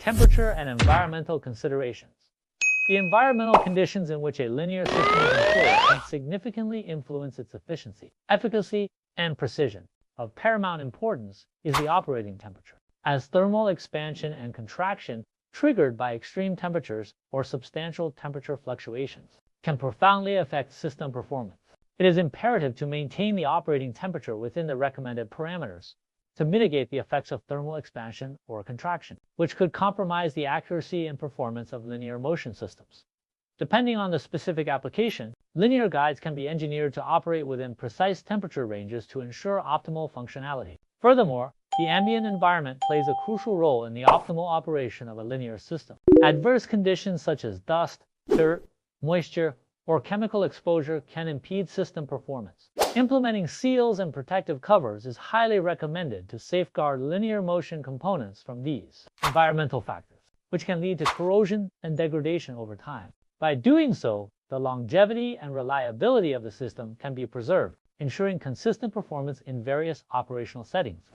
Temperature and environmental considerations. The environmental conditions in which a linear system is employed can significantly influence its efficiency, efficacy, and precision. Of paramount importance is the operating temperature, as thermal expansion and contraction triggered by extreme temperatures or substantial temperature fluctuations can profoundly affect system performance. It is imperative to maintain the operating temperature within the recommended parameters to mitigate the effects of thermal expansion or contraction, which could compromise the accuracy and performance of linear motion systems. Depending on the specific application, linear guides can be engineered to operate within precise temperature ranges to ensure optimal functionality. Furthermore, the ambient environment plays a crucial role in the optimal operation of a linear system. Adverse conditions such as dust, dirt, moisture, or chemical exposure can impede system performance. Implementing seals and protective covers is highly recommended to safeguard linear motion components from these environmental factors, which can lead to corrosion and degradation over time. By doing so, the longevity and reliability of the system can be preserved, ensuring consistent performance in various operational settings.